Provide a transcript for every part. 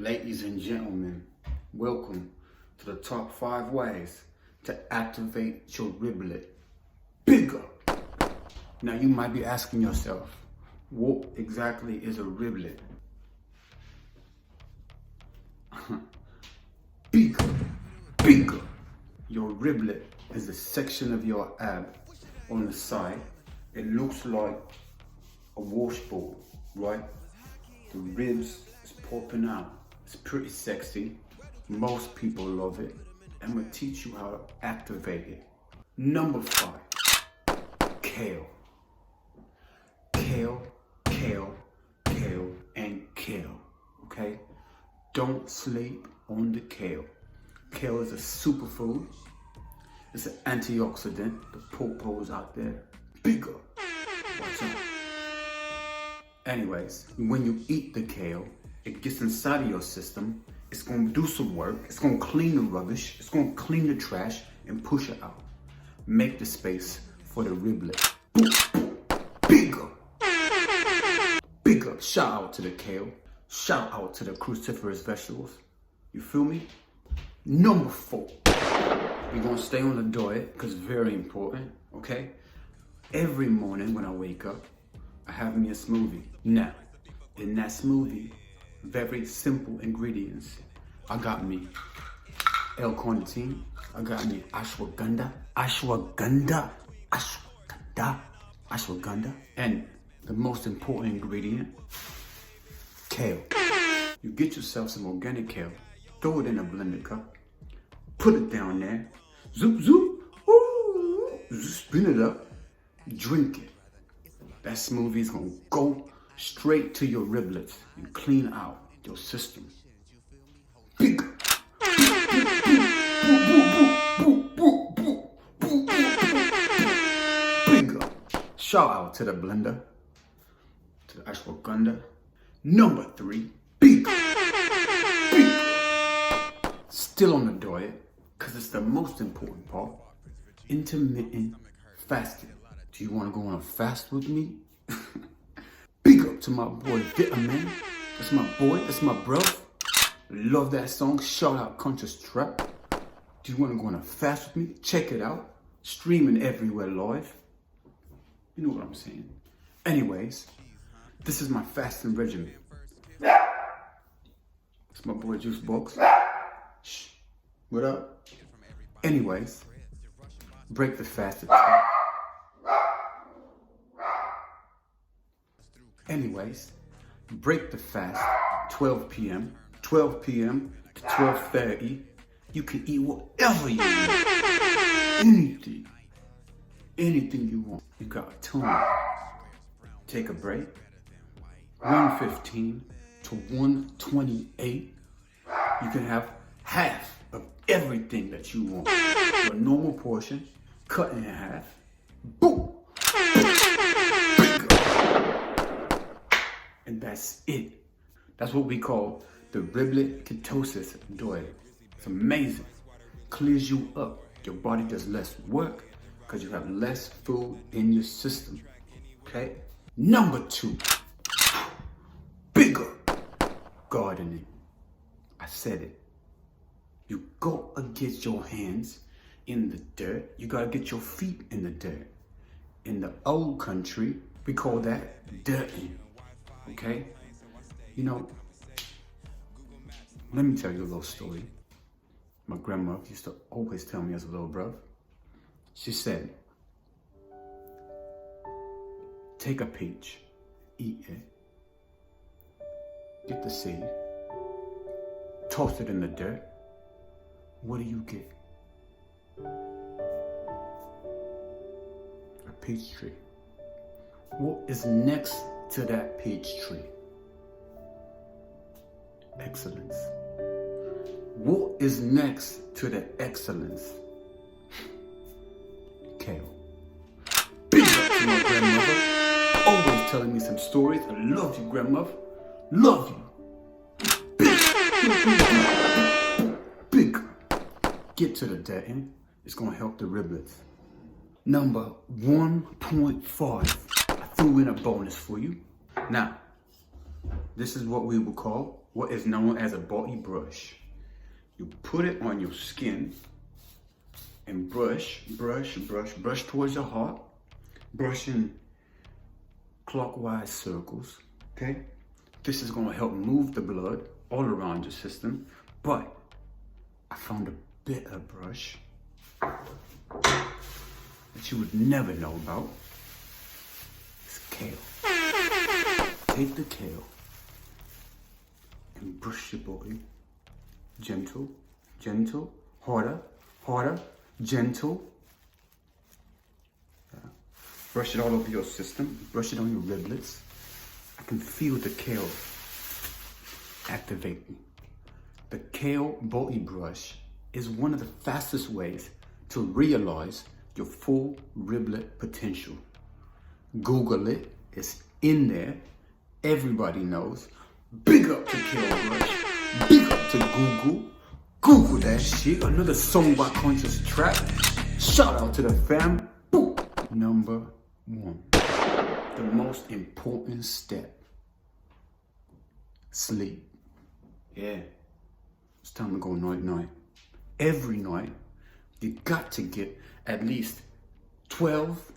Ladies and gentlemen, welcome to the top 5 ways to activate your riblet bigger. Now you might be asking yourself, what exactly is a riblet? Bigger. Your riblet is a section of your ab on the side. It looks like a washboard, right? The ribs is popping out. It's pretty sexy. Most people love it. I'm gonna teach you how to activate it. Number 5, kale. Kale, and kale, okay? Don't sleep on the kale. Kale is a superfood. It's an antioxidant. The popos out there, bigger. Watch out. Anyways, when you eat the kale, it gets inside of your system. It's gonna do some work. It's gonna clean the rubbish. It's gonna clean the trash and push it out. Make the space for the riblet. Bigger. Shout out to the kale. Shout out to the cruciferous vegetables. You feel me? Number 4. We're gonna stay on the diet because it's very important, okay? Every morning when I wake up, I have me a smoothie. Now, in that smoothie, very simple ingredients. I got me L-carnitine. I got me ashwagandha. And the most important ingredient, kale. You get yourself some organic kale, throw it in a blender cup, put it down there, zoop, ooh, spin it up, drink it. That smoothie is gonna go straight to your riblets and clean out your system. Bigger. Shout out to the blender, to the ashwagandha. Number 3, bigger. Still on the diet, because it's the most important part, intermittent fasting. Do you want to go on a fast with me? Big up to my boy Vitamin. That's my boy, that's my bro. Love that song. Shout out Conscious Trap. Do you want to go on a fast with me? Check it out. Streaming everywhere live. You know what I'm saying. Anyways, this is my fasting regimen. It's my boy Juice Box. Shh. What up? Anyways, break the fast at 12. Anyways, break the fast 12 p.m. 12 p.m. to 12:30. You can eat whatever you want. Anything you want. You got a tune. Take a break. 1:15 to 1:28. You can have half of everything that you want. Your normal portion, cut in half. Boom! And that's it. That's what we call the riblet ketosis diet. It's amazing. Clears you up. Your body does less work because you have less food in your system. Okay? Number 2, bigger. Gardening. I said it. You gotta get your hands in the dirt. You gotta get your feet in the dirt. In the old country, we call that dirting. Okay? You know, let me tell you a little story. My grandma used to always tell me as a little bro. She said, take a peach, eat it, get the seed, toss it in the dirt. What do you get? A peach tree. What is next to that peach tree? Excellence. What is next to the excellence? Kale. Big up to my grandmother. Always telling me some stories. I love you, grandmother. Love you. Big. Get to the dead end. It's gonna help the riblets. Number 1.5. I threw in a bonus for you. Now, this is what we would call what is known as a body brush. You put it on your skin and brush towards your heart, brushing clockwise circles, okay? This is gonna help move the blood all around your system, but I found a bitter brush that you would never know about. It's kale. Take the kale and brush your body. Gentle, gentle, harder, gentle. Yeah. Brush it all over your system. Brush it on your riblets. I can feel the kale activating. The kale body brush is one of the fastest ways to realize your full riblet potential. Google it. It's in there. Everybody knows. Big up to Kale Brush. Big up to Google. Google that shit. Another song by Conscious Trap. Shout out to the fam. Boom. Number 1. The most important step. Sleep. Yeah. It's time to go night-night. Every night, you got to get at least 12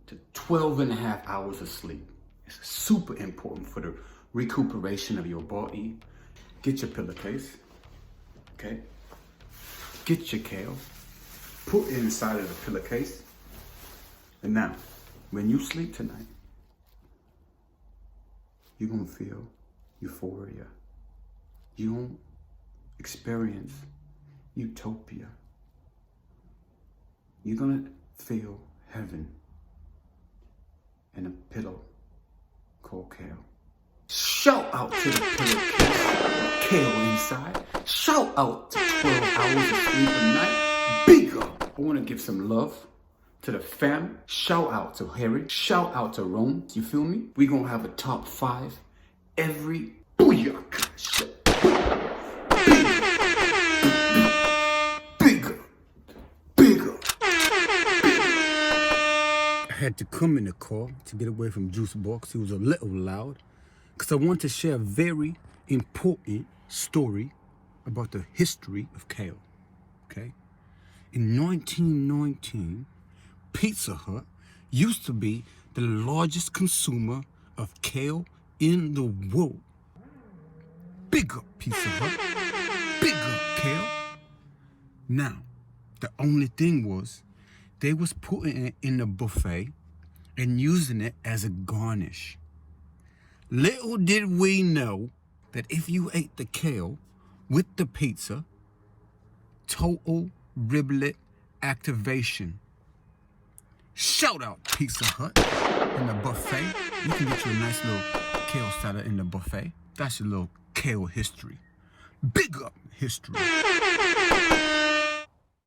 to 12 and a half hours of sleep. It's super important for the recuperation of your body. Get your pillowcase, okay? Get your kale, put it inside of the pillowcase. And now, when you sleep tonight, you're gonna feel euphoria. You won't experience utopia. You're gonna feel heaven in a pillow called Kale. Shout out to the pillowcase, Kale inside. Shout out to 12 hours of sleep a night. Big up. I wanna give some love to the fam. Shout out to Harry. Shout out to Rome. You feel me? We gonna have a top 5 every booyaka. I had to come in the car to get away from Juice Box. He was a little loud because I want to share a very important story about the history of kale, okay? In 1919, Pizza Hut used to be the largest consumer of kale in the world. Big up Pizza Hut, big up kale. Now, the only thing was, they was putting it in the buffet and using it as a garnish. Little did we know that if you ate the kale with the pizza, total riblet activation. Shout out Pizza Hut in the buffet. You can get you a nice little kale salad in the buffet. That's your little kale history. Big up history.